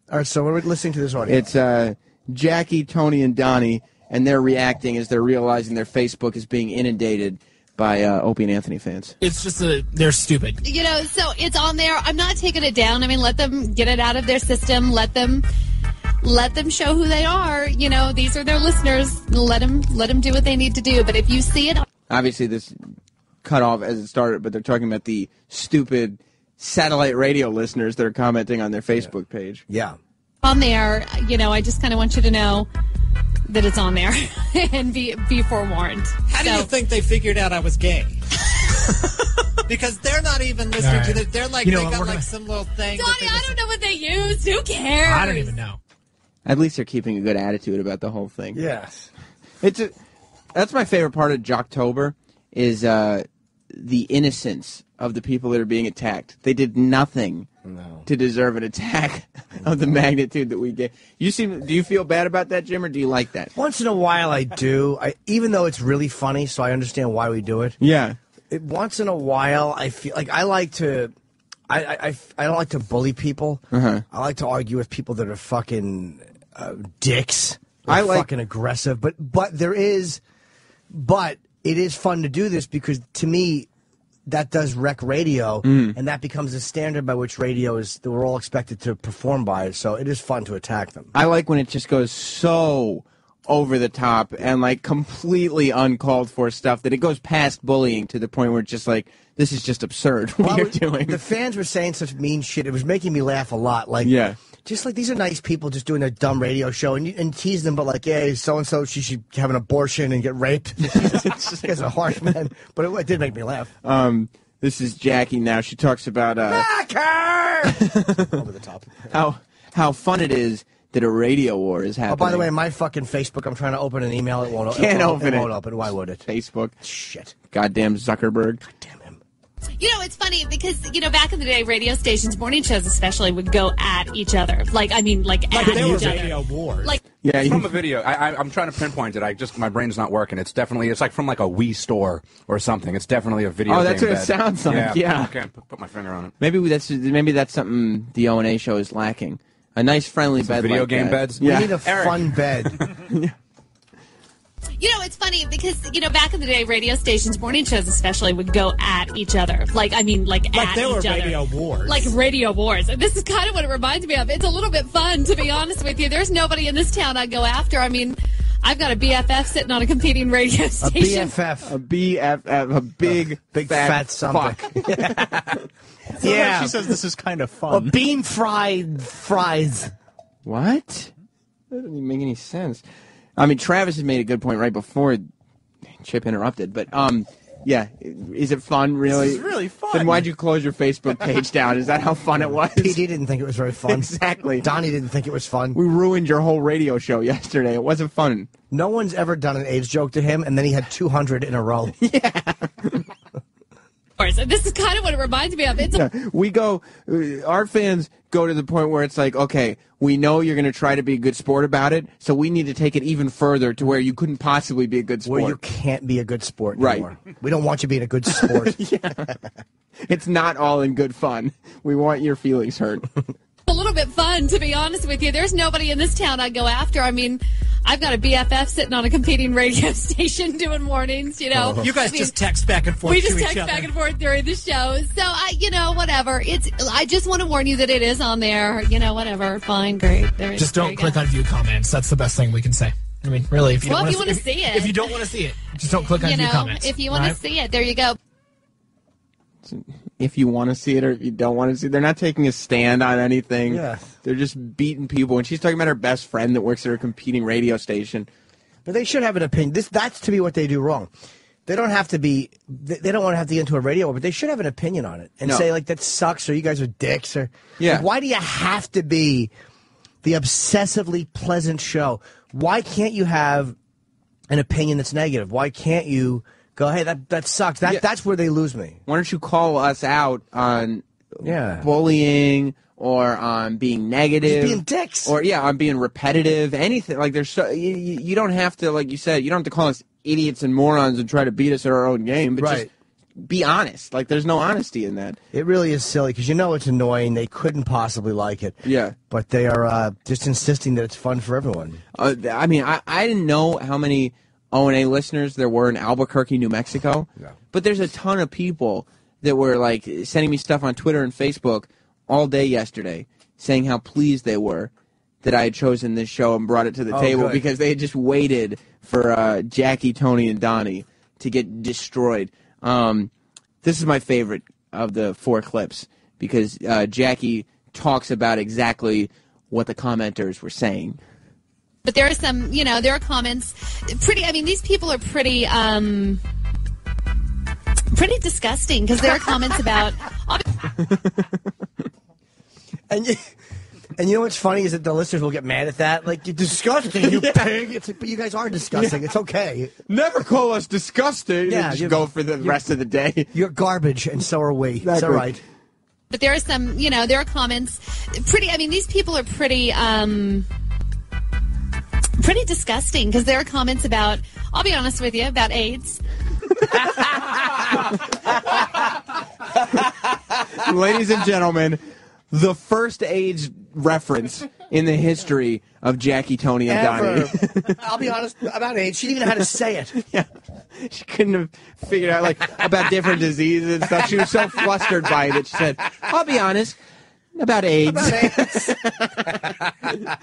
All right, so we're listening to this audio. It's Jackie, Tony, and Donnie, and they're reacting as they're realizing their Facebook is being inundated by Opie and Anthony fans. It's just they're stupid. So it's on there. I'm not taking it down. I mean, let them get it out of their system. Let them show who they are. These are their listeners. Let them do what they need to do. But if you see it... Obviously, this cut off as it started, but they're talking about the stupid satellite radio listeners that are commenting on their Facebook page. Yeah. On there, I just kind of want you to know that it's on there and be forewarned. How do you think they figured out I was gay? Because they're not even listening to this. They're like, they got some little thing. Donnie, I don't know what they use. Who cares? I don't even know. At least they're keeping a good attitude about the whole thing. Yes. That's my favorite part of Jocktober is the innocence of the people that are being attacked. They did nothing to deserve an attack of the magnitude that we did. Do you feel bad about that, Jim, or do you like that? Once in a while I do. Even though it's really funny, so I understand why we do it. Yeah. Once in a while I feel like I like to... I don't like to bully people. I like to argue with people that are fucking dicks. Fucking aggressive. But it is fun to do this because to me that does wreck radio, and that becomes a standard by which radio is that we're all expected to perform by. So it is fun to attack them. I like when it just goes so over the top and like completely uncalled for stuff that it goes past bullying to the point where it's just like, this is just absurd what you're doing. The fans were saying such mean shit. It was making me laugh a lot. Like, just like these are nice people just doing their dumb radio show and tease them, but like, yeah, so-and-so, she should have an abortion and get raped. It's a harsh man. But it did make me laugh. This is Jackie now. She talks about over the top. How fun it is that a radio war is happening. Oh, by the way, my fucking Facebook, I'm trying to open an email. It won't open. Can't open it. It won't open. Why would it? Facebook. Shit. Goddamn Zuckerberg. Goddamn him. It's funny because, back in the day, radio stations, morning shows especially, would go at each other. At each other. Radio wars. From a video. I'm trying to pinpoint it. My brain's not working. It's like from like a Wii store or something. It's definitely a video game. Oh, that's what bed. it sounds like. Yeah. I can't put my finger on it. Maybe that's something the O&A show is lacking. A nice, friendly bed. Video like game that. beds? We need a fun bed. It's funny because, back in the day, radio stations, morning shows especially, would go at each other. At there were each other. radio wars. Like radio wars. And this is kind of what it reminds me of. It's a little bit fun, to be honest with you. There's nobody in this town I'd go after. I mean, I've got a BFF sitting on a competing radio station. A BFF. A BFF. A big fat something. Yeah. She says this is kind of fun. Bean fries. What? That doesn't even make any sense. I mean, Travis had made a good point right before Chip interrupted, but is it fun, really? This is really fun. Then why'd you close your Facebook page down? Is that how fun it was? PD didn't think it was very fun. Exactly. Donnie didn't think it was fun. We ruined your whole radio show yesterday. It wasn't fun. No one's ever done an AIDS joke to him, and then he had 200 in a row. Yeah. This is kind of what it reminds me of. Our fans go to the point where it's like, okay, we know you're going to try to be a good sport about it, so we need to take it even further to where you couldn't possibly be a good sport. Where you can't be a good sport anymore. Right. We don't want you being a good sport. It's not all in good fun. We want your feelings hurt. A little bit fun, to be honest with you. There's nobody in this town I'd go after. I mean, I've got a BFF sitting on a competing radio station doing mornings, You guys just text back and forth to each other. We just text back and forth during the show. So, whatever. I just want to warn you that it is on there. Whatever. Fine, great. Just don't click on view comments. That's the best thing we can say. I mean, really, if you don't want to see it. If you don't want to see it, just don't click on view comments. If you want to see it, there you go. If you want to see it or if you don't want to see it. They're not taking a stand on anything. Yeah. They're just beating people. And she's talking about her best friend that works at her competing radio station. But they should have an opinion. That's to me what they do wrong. They don't have to be. They don't want to have to get into a radio war, but they should have an opinion on it and say that sucks or you guys are dicks or. Yeah. Like, why do you have to be the obsessively pleasant show? Why can't you have an opinion that's negative? Why can't you go, hey, that sucks? That's where they lose me. Why don't you call us out on bullying or on being negative? Just being dicks. Or, on being repetitive. Anything. Like, there's you don't have to, like you said, you don't have to call us idiots and morons and try to beat us at our own game. But just be honest. Like, there's no honesty in that. It really is silly because it's annoying. They couldn't possibly like it. Yeah. But they are just insisting that it's fun for everyone. I mean, I didn't know how many O&A listeners there were in Albuquerque, New Mexico. No. But there's a ton of people that were, like, sending me stuff on Twitter and Facebook all day yesterday saying how pleased they were that I had chosen this show and brought it to the table because they had just waited for Jackie, Tony, and Donnie to get destroyed. This is my favorite of the 4 clips because Jackie talks about exactly what the commenters were saying. But there are some, there are comments. These people are pretty disgusting because there are comments about. And you know what's funny is that the listeners will get mad at that. Like, you're disgusting, you pig. It's like, but you guys are disgusting. It's okay. Never call us disgusting. Yeah, just go for the rest of the day. You're garbage, and so are we. That's all right. But there are some, there are comments. These people are pretty disgusting because there are comments about, I'll be honest with you, about AIDS. Ladies and gentlemen, the first AIDS reference in the history of Jackie, Tony, and Donnie. I'll be honest about AIDS. She didn't even know how to say it. Yeah. She couldn't have figured out about different diseases and stuff. She was so flustered by it that she said, I'll be honest about AIDS.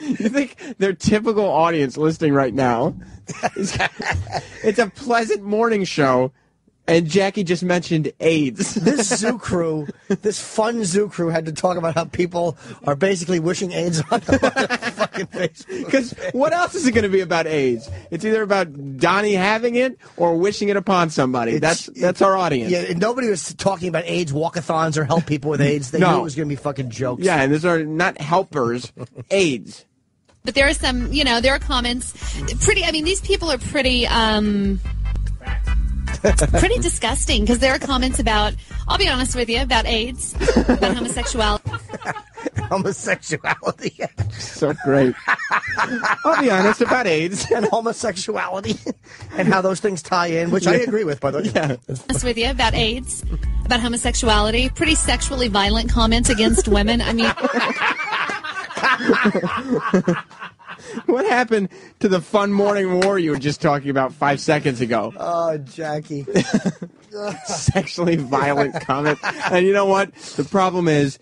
You think their typical audience listening right now, it's a pleasant morning show. And Jackie just mentioned AIDS. This fun zoo crew had to talk about how people are basically wishing AIDS on them on fucking Facebook. Because what else is it going to be about AIDS? It's either about Donnie having it or wishing it upon somebody. That's our audience. Yeah, nobody was talking about AIDS walkathons or help people with AIDS. They knew it was going to be fucking jokes. Yeah, and these are not helpers, AIDS. But there are some, there are comments. These people are pretty disgusting because there are comments about, I'll be honest with you, about AIDS, about homosexuality. Homosexuality. So great. I'll be honest about AIDS and homosexuality and how those things tie in, which I agree with, by the way. Yeah. Honest with you, about AIDS, about homosexuality, pretty sexually violent comments against women. What happened to the fun morning war you were just talking about 5 seconds ago? Oh, Jackie. Sexually violent comment. And you know what? The problem is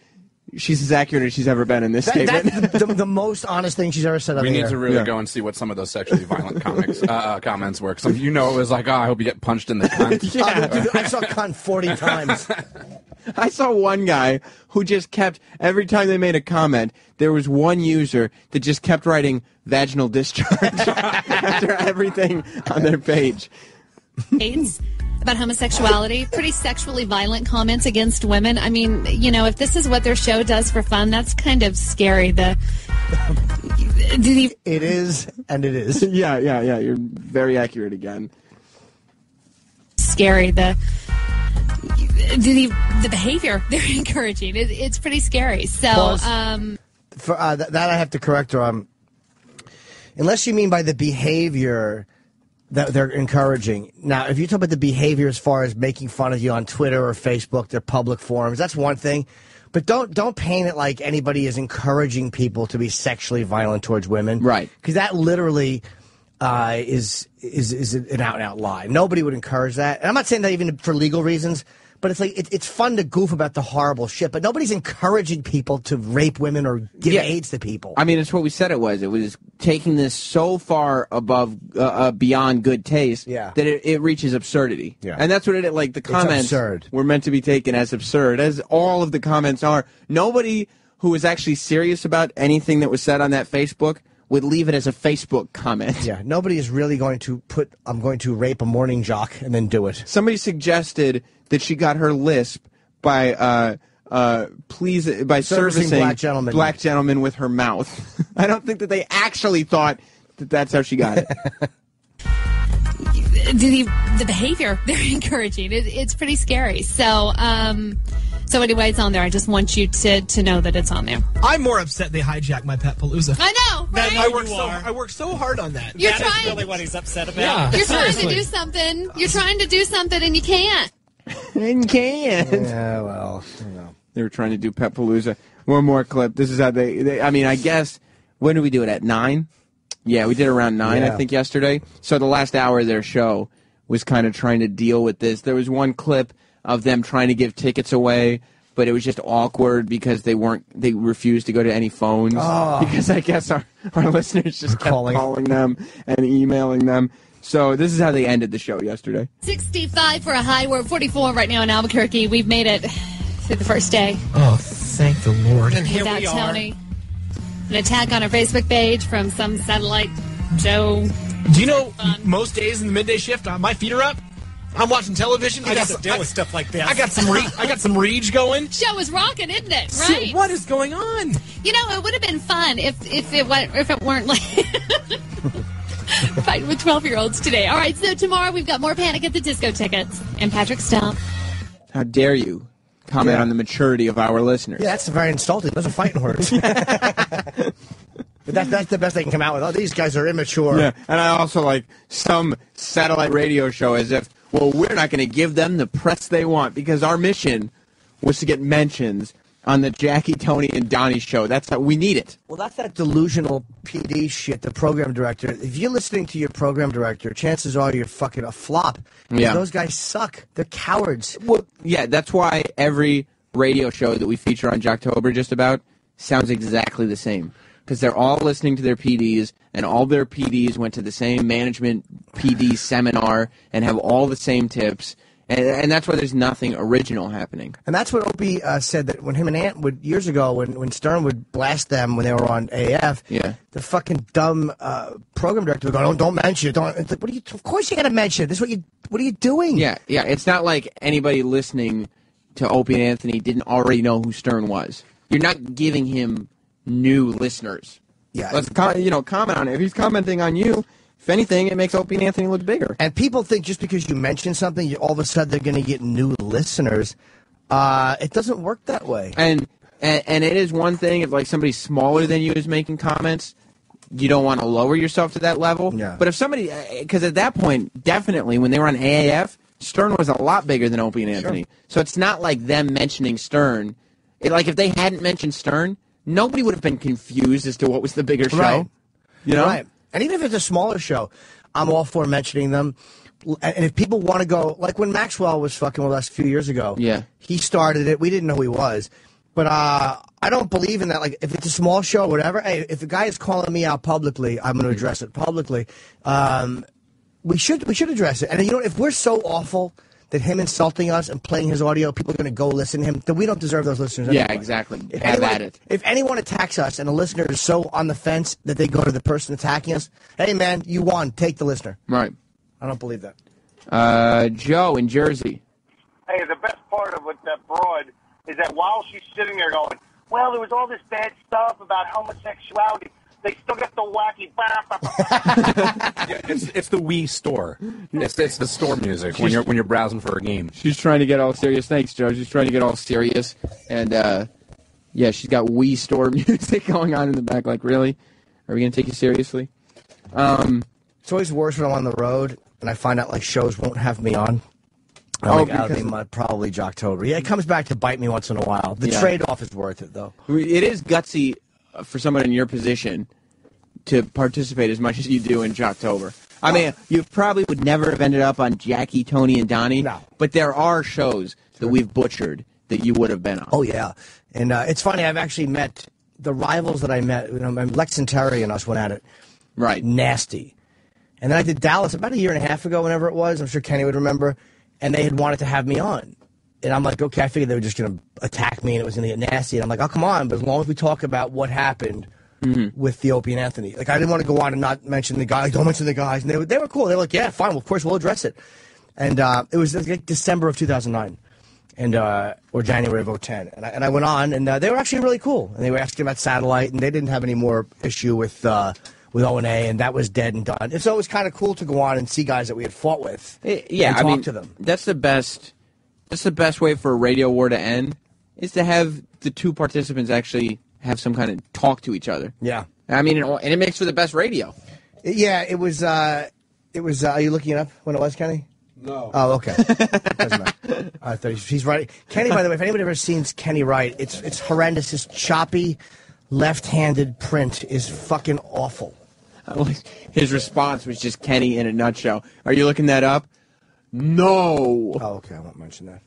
she's as accurate as she's ever been in this statement. That's the most honest thing she's ever said on the air. We need to really go and see what some of those sexually violent comments were. Some, it was like, I hope you get punched in the cunt. Yeah. I saw cunt 40 times. I saw one guy who just kept, every time they made a comment, there was one user that just kept writing vaginal discharge after everything on their page. AIDS, about homosexuality, pretty sexually violent comments against women. If this is what their show does for fun, that's kind of scary. It is, and it is. Yeah. You're very accurate again. Scary. The behavior they're encouraging, it's pretty scary. So, for that I have to correct her. Unless you mean by the behavior that they're encouraging. Now, if you talk about the behavior as far as making fun of you on Twitter or Facebook, their public forums, that's one thing. But don't paint it like anybody is encouraging people to be sexually violent towards women, right? Because that literally is an out-and-out lie. Nobody would encourage that, and I'm not saying that even for legal reasons. But it's like it's fun to goof about the horrible shit, but nobody's encouraging people to rape women or give AIDS to people. It's what we said it was. It was taking this so far above, beyond good taste that it reaches absurdity. Yeah. And that's what it is. Like, the comments were meant to be taken as absurd, as all of the comments are. Nobody who was actually serious about anything that was said on that Facebook would leave it as a Facebook comment. Yeah, nobody is really going to put, I'm going to rape a morning jock and then do it. Somebody suggested that she got her lisp by servicing black gentlemen with her mouth. I don't think that they actually thought that that's how she got it. The behavior they're encouraging, it's pretty scary. So anyway, it's on there. I just want you to know that it's on there. I'm more upset they hijacked my Pet Palooza. I know, right? I worked so hard on that. That is really what he's upset about. Yeah, You're trying to do something. You're trying to do something and you can't. and can't. Yeah, well, They were trying to do Pet-Palooza. One more clip. This is how they I mean, I guess, when did we do it, at 9? Yeah, we did around 9, I think, yesterday. So the last hour of their show was kind of trying to deal with this. There was one clip of them trying to give tickets away, but it was just awkward because they refused to go to any phones. Because I guess our listeners just kept calling them and emailing them. So this is how they ended the show yesterday. 65 for a high. We're at 44 right now in Albuquerque. We've made it through the first day. Oh, thank the Lord. And here Without we are. Tony. An attack on our Facebook page from some satellite show. Do you know most days in the midday shift, my feet are up? I'm watching television. I got to deal with stuff like this. I got some Rage going. Show is rocking, isn't it? So Right. what is going on? You know, it would have been fun if it weren't like fighting with 12-year-olds today. All right, so tomorrow we've got more Panic at the Disco tickets and Patrick Stump. How dare you comment on the maturity of our listeners? Yeah, that's very insulting. Those are fighting words. But that's the best they can come out with. Oh, these guys are immature. Yeah, and I also like some satellite radio show as if, well, we're not going to give them the press they want because our mission was to get mentions on the Jackie, Tony, and Donnie show. That's how we need it. Well, that's that delusional PD shit, the program director. If you're listening to your program director, chances are you're fucking a flop. Yeah. Those guys suck. They're cowards. Well, yeah, that's why every radio show that we feature on Jocktober just about sounds exactly the same. Because they're all listening to their PDs, and all their PDs went to the same management PD seminar and have all the same tips. And that's why there's nothing original happening. And that's what Opie said, that when him and Ant would, years ago, when Stern would blast them when they were on AF, the fucking dumb program director would go, don't mention it. It's like, of course you got to mention it. This is what are you doing? Yeah. It's not like anybody listening to Opie and Anthony didn't already know who Stern was. You're not giving him new listeners. Yeah. Let's comment on it. If he's commenting on you, if anything, it makes Opie and Anthony look bigger. And people think just because you mention something, all of a sudden they're going to get new listeners. It doesn't work that way. And it is one thing if like somebody smaller than you is making comments, you don't want to lower yourself to that level. Yeah. But if somebody, because at that point, definitely when they were on AAF, Stern was a lot bigger than Opie and Anthony. Sure. So it's not like them mentioning Stern. Like if they hadn't mentioned Stern, nobody would have been confused as to what was the bigger show. Right. You know? Right. And even if it's a smaller show, I'm all for mentioning them. And if people want to go, like when Maxwell was fucking with us a few years ago, he started it. We didn't know who he was. But I don't believe in that. Like, if it's a small show or whatever, hey, if a guy is calling me out publicly, I'm going to address it publicly. We should address it. And, you know, if we're so awful that him insulting us and playing his audio, people are going to go listen to him, then we don't deserve those listeners anyway. Yeah, exactly. If anyone attacks us and a listener is so on the fence that they go to the person attacking us, hey, man, you won. Take the listener. Right. I don't believe that. Joe in Jersey. Hey, the best part of that broad is that while she's sitting there going, well, there was all this bad stuff about homosexuality, they still got the wacky. Yeah, it's the Wii store. It's the store music when you're browsing for a game. She's trying to get all serious. Thanks, Joe. She's trying to get all serious, and she's got Wii store music going on in the back. Like, really? Are we gonna take you seriously? It's always worse when I'm on the road and I find out like shows won't have me on. Probably Jocktober. Yeah, it comes back to bite me once in a while. The trade-off is worth it, though. It is gutsy for someone in your position to participate as much as you do in Jocktober. I mean, you probably would never have ended up on Jackie, Tony, and Donnie. No. But there are shows that we've butchered that you would have been on. Oh, yeah. And it's funny, I've actually met the rivals that I met. Lex and Terry and us went at it. Right. Nasty. And then I did Dallas about a year and a half ago, whenever it was. I'm sure Kenny would remember. And they had wanted to have me on. And I'm like, okay, I figured they were just going to attack me and it was going to get nasty. And I'm like, oh, come on. But as long as we talk about what happened with the Opie and Anthony. Like, I didn't want to go on and not mention the guys. Don't mention the guys. And they were cool. They were like, yeah, fine. Well, of course, we'll address it. And it was like December of 2009 or January of 2010. And I went on, and they were actually really cool. And they were asking about satellite, and they didn't have any more issue with O&A, and that was dead and done. And so it was kind of cool to go on and see guys that we had fought with and talk to them. That's the best way for a radio war to end, is to have the two participants actually have some kind of talk to each other. Yeah. I mean, and it makes for the best radio. Yeah, it was, are you looking it up when it was, Kenny? No. Oh, okay. Doesn't matter. I thought he's right. Kenny, by the way, if anybody ever seen Kenny write, it's horrendous. His choppy, left-handed print is fucking awful. His response was just Kenny in a nutshell. Are you looking that up? No. Oh, okay. I won't mention that.